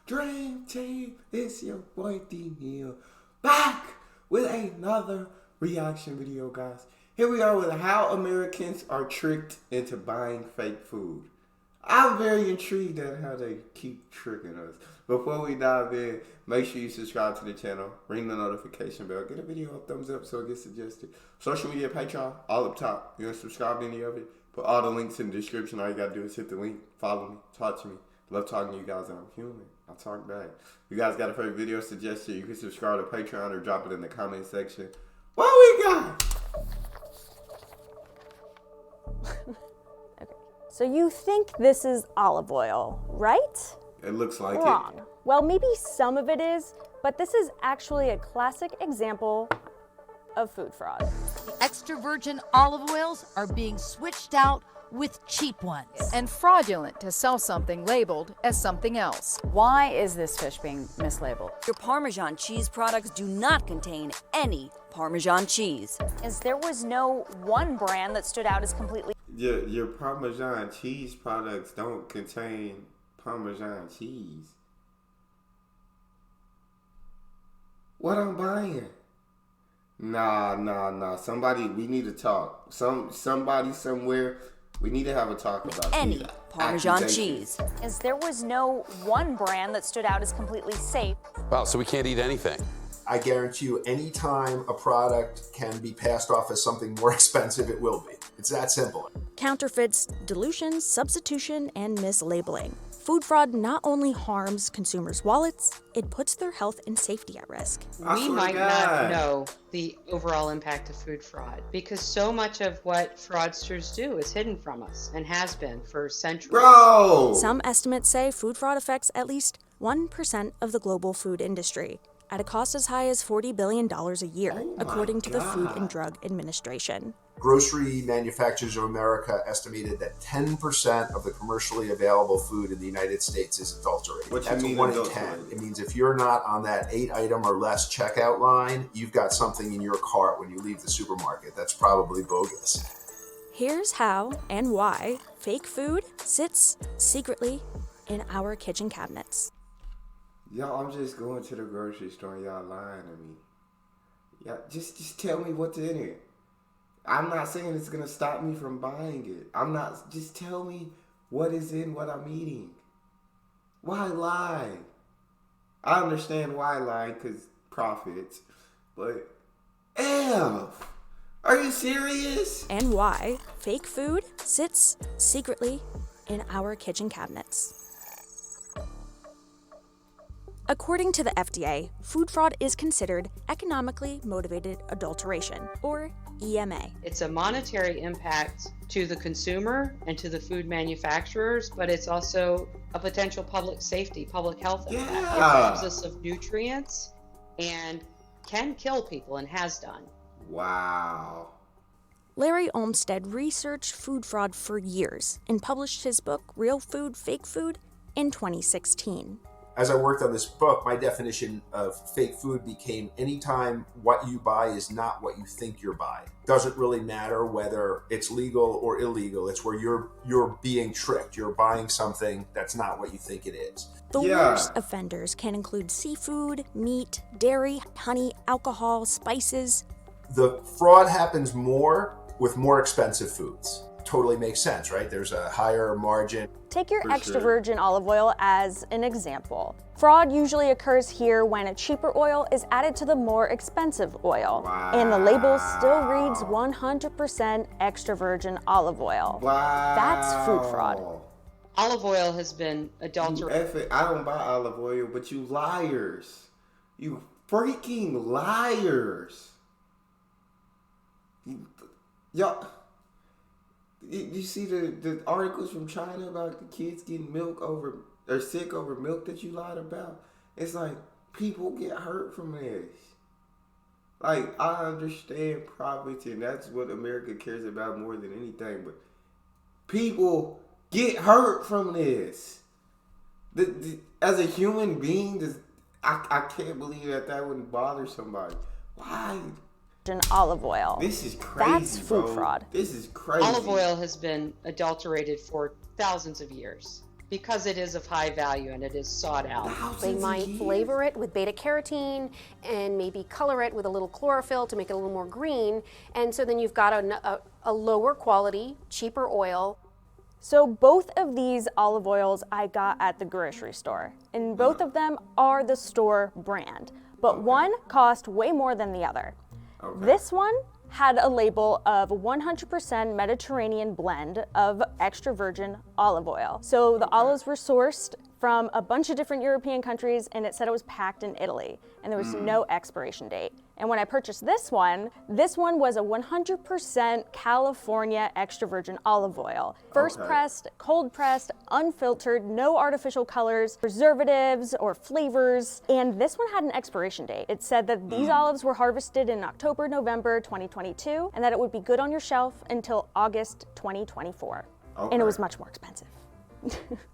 Dream Team, it's your boy Neal, back with another reaction video, guys. Here we are with how Americans are tricked into buying fake food. I'm very intrigued at how they keep tricking us. Before we dive in, make sure you subscribe to the channel, ring the notification bell, get a video a thumbs up so it gets suggested. Social media, Patreon, all up top. You want to subscribe to any of it? Put all the links in the description. All you gotta do is hit the link, follow me, talk to me. Love talking to you guys, and I'm human. I'll talk back. You guys got a favorite video suggestion? You can subscribe to Patreon or drop it in the comment section. What we got? Okay. So you think this is olive oil, right? It looks like Wrong. it. Well, maybe some of it is, but this is actually a classic example of food fraud. Extra virgin olive oils are being switched out with cheap ones. And fraudulent to sell something labeled as something else. Why is this fish being mislabeled? Your Parmesan cheese products do not contain any Parmesan cheese. Is there was no one brand that stood out as completely Your Parmesan cheese products don't contain Parmesan cheese. What I'm buying? Nah. Somebody, we need to talk. Somebody somewhere, we need to have a talk about Any these Parmesan accusations. cheese. is there was no one brand that stood out as completely safe. Wow, so we can't eat anything. I guarantee you, anytime a product can be passed off as something more expensive, it will be. It's that simple. Counterfeits, dilution, substitution, and mislabeling. Food fraud not only harms consumers' wallets, it puts their health and safety at risk. I We swear to might God. not know the overall impact of food fraud because so much of what fraudsters do is hidden from us and has been for centuries. Bro! Some estimates say food fraud affects at least 1% of the global food industry, at a cost as high as $40 billion a year, according to the Food and Drug Administration. Grocery manufacturers of America estimated that 10% of the commercially available food in the United States is adulterated. What you That's mean 1 in adulterated? 10. It means if you're not on that 8-item or less checkout line, you've got something in your cart when you leave the supermarket that's probably bogus. Here's how and why fake food sits secretly in our kitchen cabinets. Y'all, I'm just going to the grocery store and y'all lying to me. Yeah, just tell me what's in it. I'm not saying it's gonna stop me from buying it. Just tell me what is in what I'm eating. Why lie? I understand why lie, because profits. But, are you serious? And why fake food sits secretly in our kitchen cabinets. According to the FDA, food fraud is considered economically motivated adulteration, or EMA. It's a monetary impact to the consumer and to the food manufacturers, but it's also a potential public safety, public health impact. It robs us of nutrients and can kill people and has done. Wow. Larry Olmsted researched food fraud for years and published his book, Real Food, Fake Food, in 2016. As I worked on this book, my definition of fake food became anytime what you buy is not what you think you're buying. Doesn't really matter whether it's legal or illegal. It's where you're being tricked. You're buying something that's not what you think it is. The worst offenders can include seafood, meat, dairy, honey, alcohol, spices. The fraud happens more with more expensive foods. Totally makes sense, right? There's a higher margin. Take your For extra sure. virgin olive oil as an example. Fraud usually occurs here when a cheaper oil is added to the more expensive oil. And the label still reads 100% extra virgin olive oil. Wow. That's food fraud. Olive oil has been adulterated. I don't buy olive oil, but you liars. You freaking liars. Y'all, you see the articles from China about the kids getting sick over milk that you lied about? It's like, people get hurt from this. Like, I understand profits, and that's what America cares about more than anything, but people get hurt from this. As a human being, I can't believe that wouldn't bother somebody. Why? Olive oil. This is crazy, That's food bro. fraud. This is crazy. Olive oil has been adulterated for thousands of years. because it is of high value and it is sought out. They might flavor it with beta carotene and maybe color it with a little chlorophyll to make it a little more green. And so then you've got a lower quality, cheaper oil. So both of these olive oils I got at the grocery store, and both of them are the store brand, but one cost way more than the other. This one had a label of 100% Mediterranean blend of extra virgin olive oil. So the olives were sourced from a bunch of different European countries, and it said it was packed in Italy, and there was no expiration date. And when I purchased this one was a 100% California extra virgin olive oil. First pressed, cold pressed, unfiltered, no artificial colors, preservatives, or flavors. And this one had an expiration date. It said that these olives were harvested in October, November 2022, and that it would be good on your shelf until August 2024. And it was much more expensive.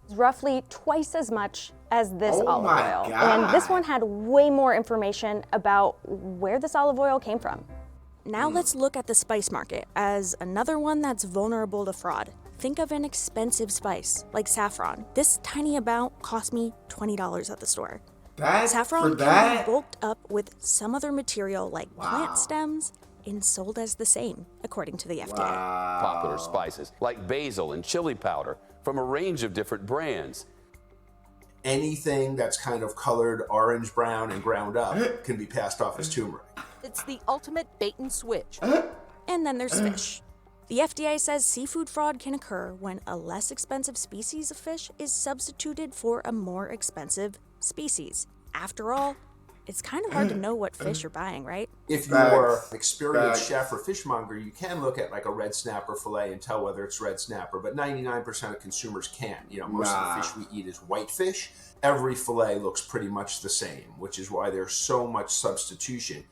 Roughly twice as much as this olive oil. And this one had way more information about where this olive oil came from. Now let's look at the spice market as another one that's vulnerable to fraud. Think of an expensive spice, like saffron. This tiny amount cost me $20 at the store. Saffron can be bulked up with some other material like plant stems and sold as the same, according to the FDA. Popular spices like basil and chili powder from a range of different brands. Anything that's kind of colored orange, brown, and ground up can be passed off as turmeric. It's the ultimate bait and switch. And then there's fish. The FDA says seafood fraud can occur when a less expensive species of fish is substituted for a more expensive species. After all, it's kind of hard to know what fish you're buying, right? If you're an experienced chef or fishmonger, you can look at like a red snapper fillet and tell whether it's red snapper, but 99% of consumers can't. You know, most of the fish we eat is white fish. Every fillet looks pretty much the same, which is why there's so much substitution.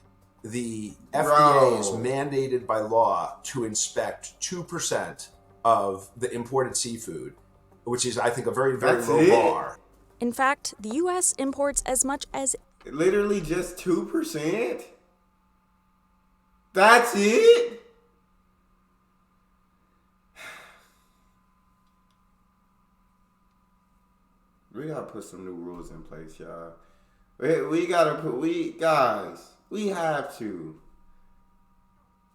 The FDA is mandated by law to inspect 2% of the imported seafood, which is, I think, a very, very low bar. In fact, the U.S. imports as much as literally just 2%? That's it? We gotta put some new rules in place, y'all. We have to.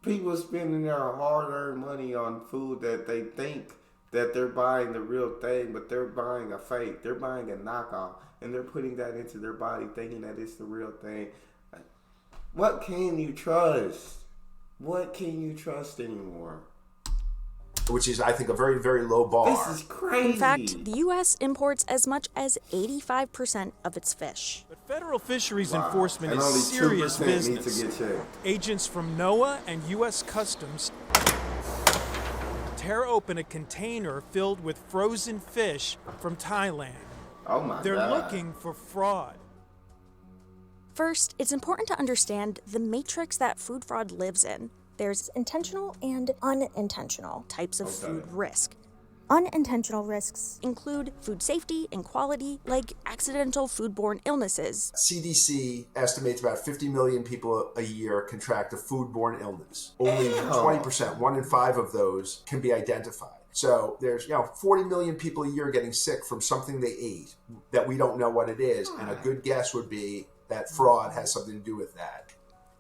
People spending their hard-earned money on food that they think that they're buying the real thing, but they're buying a fake. They're buying a knockoff, and they're putting that into their body thinking that it's the real thing. What can you trust? What can you trust anymore? Which is, I think, a very, very low bar. This is crazy. In fact, the U.S. imports as much as 85% of its fish. But federal fisheries enforcement is serious business. Agents from NOAA and U.S. Customs tear open a container filled with frozen fish from Thailand. Oh my God. They're looking for fraud. First, it's important to understand the matrix that food fraud lives in. There's intentional and unintentional types of food risk. Unintentional risks include food safety and quality, like accidental foodborne illnesses. CDC estimates about 50 million people a year contract a foodborne illness. Only 20%, 1 in 5 of those can be identified. So there's 40 million people a year getting sick from something they ate that we don't know what it is, and a good guess would be that fraud has something to do with that.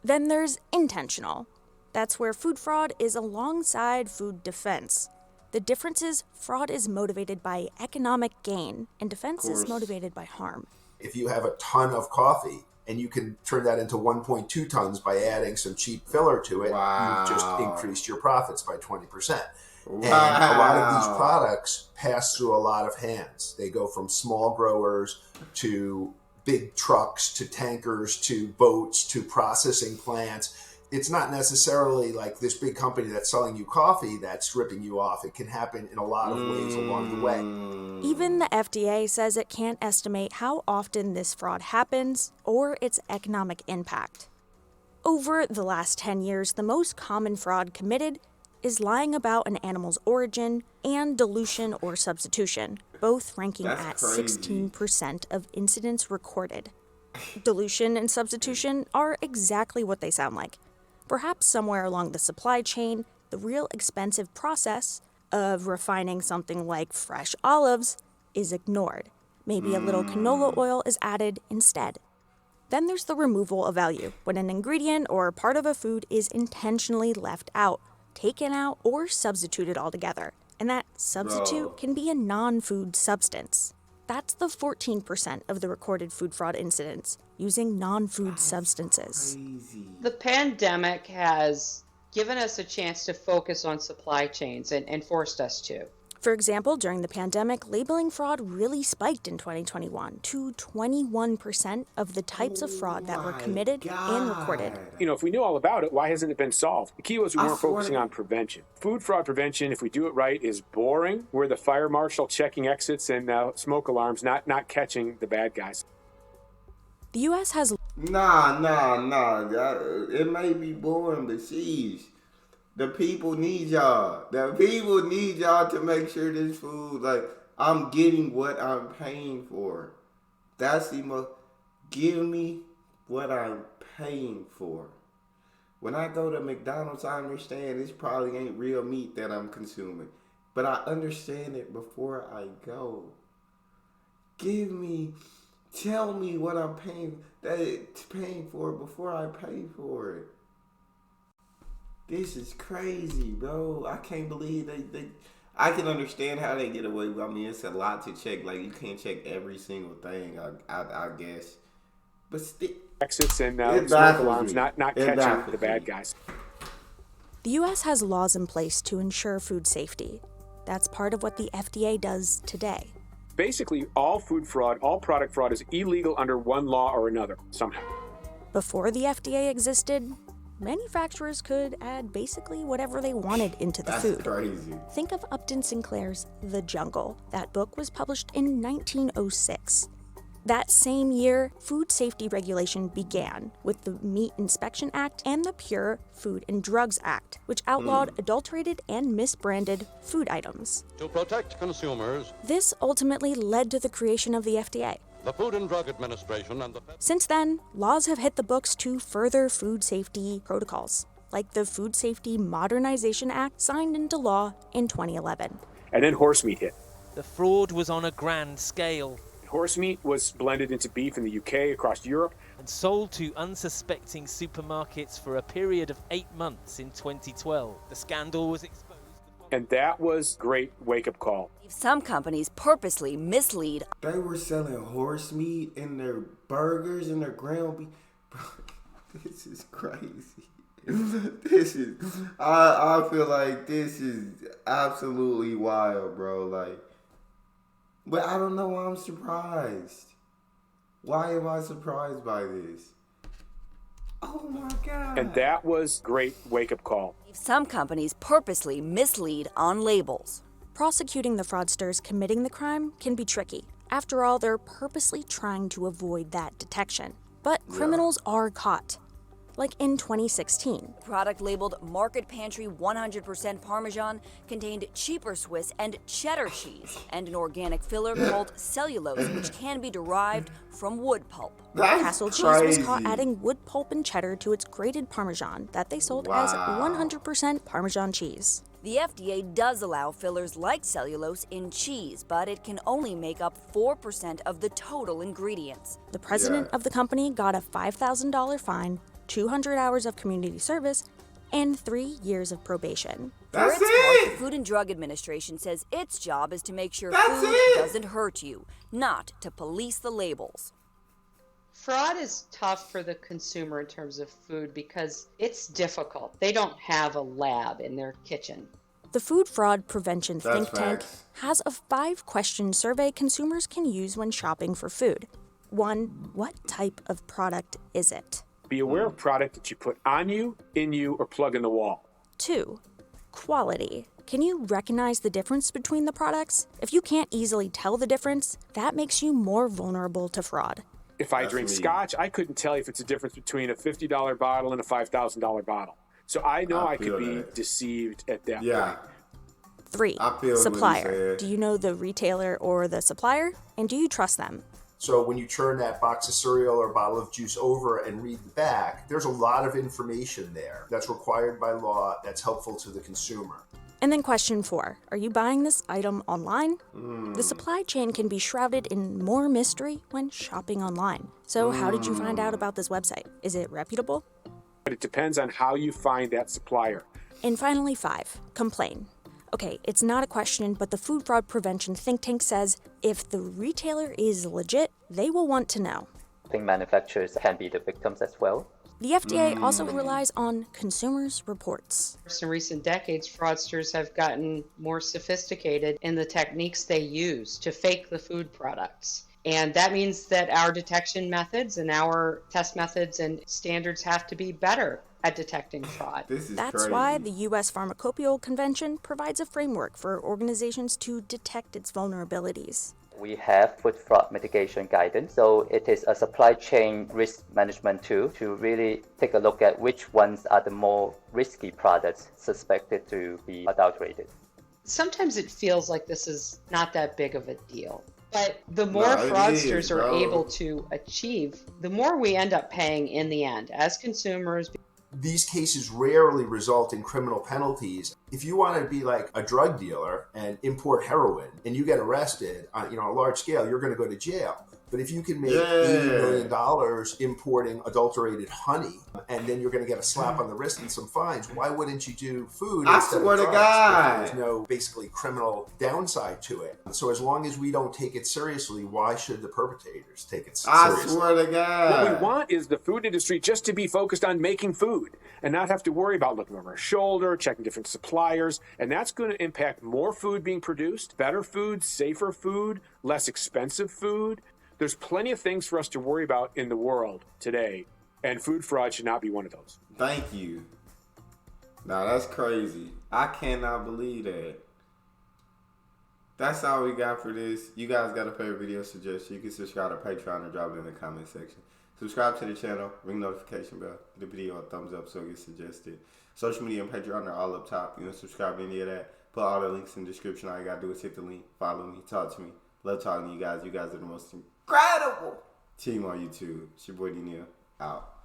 Then there's intentional. That's where food fraud is alongside food defense. The difference is fraud is motivated by economic gain, and defense is motivated by harm. If you have a ton of coffee and you can turn that into 1.2 tons by adding some cheap filler to it, you've just increased your profits by 20%. And a lot of these products pass through a lot of hands. They go from small growers to big trucks to tankers to boats to processing plants. It's not necessarily like this big company that's selling you coffee that's ripping you off. It can happen in a lot of ways along the way. Even the FDA says it can't estimate how often this fraud happens or its economic impact. Over the last 10 years, the most common fraud committed is lying about an animal's origin and dilution or substitution, both ranking at 16% of incidents recorded. Dilution and substitution are exactly what they sound like. Perhaps somewhere along the supply chain, the real expensive process of refining something like fresh olives is ignored. Maybe a little canola oil is added instead. Then there's the removal of value, when an ingredient or part of a food is intentionally left out, taken out, or substituted altogether. And that substitute can be a non-food substance. That's the 14% of the recorded food fraud incidents using non-food substances. The pandemic has given us a chance to focus on supply chains and forced us to. For example, during the pandemic, labeling fraud really spiked in 2021 to 21% of the types of fraud that were committed and recorded. You know, if we knew all about it, why hasn't it been solved? The key was we weren't focusing on prevention. Food fraud prevention, if we do it right, is boring. We're the fire marshal checking exits and smoke alarms, not catching the bad guys. The U.S. has... Nah. It may be boring, but sheesh. The people need y'all. The people need y'all to make sure this food, like, I'm getting what I'm paying for. That's the most, give me what I'm paying for. When I go to McDonald's, I understand this probably ain't real meat that I'm consuming. But I understand it before I go. Tell me what I'm paying for before I pay for it. This is crazy, bro. I can't believe I can understand how they get away with. I mean, it's a lot to check. Like, you can't check every single thing, I guess. But still, exits and smoke alarms, not catching the bad guys. The U.S. has laws in place to ensure food safety. That's part of what the FDA does today. Basically, all food fraud, all product fraud is illegal under one law or another, somehow. Before the FDA existed, manufacturers could add basically whatever they wanted into the food. That's crazy. Think of Upton Sinclair's The Jungle. That book was published in 1906. That same year, food safety regulation began with the Meat Inspection Act and the Pure Food and Drugs Act, which outlawed adulterated and misbranded food items. To protect consumers, this ultimately led to the creation of the FDA. the Food and Drug Administration and the... Since then, laws have hit the books to further food safety protocols, like the Food Safety Modernization Act signed into law in 2011. And then horse meat hit. The fraud was on a grand scale. Horse meat was blended into beef in the UK, across Europe, and sold to unsuspecting supermarkets for a period of 8 months in 2012. The scandal was exposed. And that was a great wake-up call. Some companies purposely mislead. They were selling horse meat in their burgers and their ground beef. Bro, this is crazy. I feel like this is absolutely wild, bro. Like, but I don't know why I'm surprised. Why am I surprised by this? Oh my God. And that was a great wake-up call. Some companies purposely mislead on labels. Prosecuting the fraudsters committing the crime can be tricky. After all, they're purposely trying to avoid that detection. But criminals are caught. Like in 2016. Product labeled Market Pantry 100% Parmesan contained cheaper Swiss and cheddar cheese and an organic filler called cellulose, which can be derived from wood pulp. Castle Cheese was caught adding wood pulp and cheddar to its grated Parmesan that they sold as 100% Parmesan cheese. The FDA does allow fillers like cellulose in cheese, but it can only make up 4% of the total ingredients. The president of the company got a $5,000 fine, 200 hours of community service, and 3 years of probation. That's For its part, it! the Food and Drug Administration says its job is to make sure That's food it! doesn't hurt you, not to police the labels. Fraud is tough for the consumer in terms of food because it's difficult. They don't have a lab in their kitchen. The Food Fraud Prevention Think Tank has a 5-question survey consumers can use when shopping for food. 1, what type of product is it? Be aware of product that you put on you, in you, or plug in the wall. 2, quality. Can you recognize the difference between the products? If you can't easily tell the difference, that makes you more vulnerable to fraud. If I drink scotch, I couldn't tell you if it's a difference between a $50 bottle and a $5,000 bottle. So I know I could be deceived at that point. 3, supplier. Do you know the retailer or the supplier? And do you trust them? So when you turn that box of cereal or bottle of juice over and read the back, there's a lot of information there that's required by law that's helpful to the consumer. And then question 4, are you buying this item online? The supply chain can be shrouded in more mystery when shopping online. So how did you find out about this website? Is it reputable? But it depends on how you find that supplier. And finally 5, complain. Okay, it's not a question, but the food fraud prevention think tank says if the retailer is legit, they will want to know. I think manufacturers can be the victims as well. The FDA also relies on consumers' reports. In recent decades, fraudsters have gotten more sophisticated in the techniques they use to fake the food products. And that means that our detection methods and our test methods and standards have to be better at detecting fraud. That's crazy. why the U.S. Pharmacopoeia Convention provides a framework for organizations to detect its vulnerabilities. We have food fraud mitigation guidance, so it is a supply chain risk management tool to really take a look at which ones are the more risky products suspected to be adulterated. Sometimes it feels like this is not that big of a deal. But the more fraudsters are able to achieve, the more we end up paying in the end as consumers. These cases rarely result in criminal penalties. If you want to be like a drug dealer and import heroin and you get arrested on a large scale, you're going to go to jail. But if you can make $80 million importing adulterated honey, and then you're going to get a slap on the wrist and some fines, why wouldn't you do food instead of drugs? There's no basically criminal downside to it. So as long as we don't take it seriously, why should the perpetrators take it seriously? I swear to God. What we want is the food industry just to be focused on making food and not have to worry about looking over our shoulder, checking different suppliers. And that's going to impact more food being produced, better food, safer food, less expensive food. There's plenty of things for us to worry about in the world today, and food fraud should not be one of those. Thank you. Now that's crazy. I cannot believe that. That's all we got for this. You guys got a favorite video suggestion, you can subscribe to Patreon or drop it in the comment section. Subscribe to the channel, ring notification bell, give the video a thumbs up so it gets suggested. Social media and Patreon are all up top. You don't subscribe to any of that, put all the links in the description. All you gotta do is hit the link, follow me, talk to me. Love talking to you guys. You guys are the most incredible team on YouTube. It's your boy Neal. Out.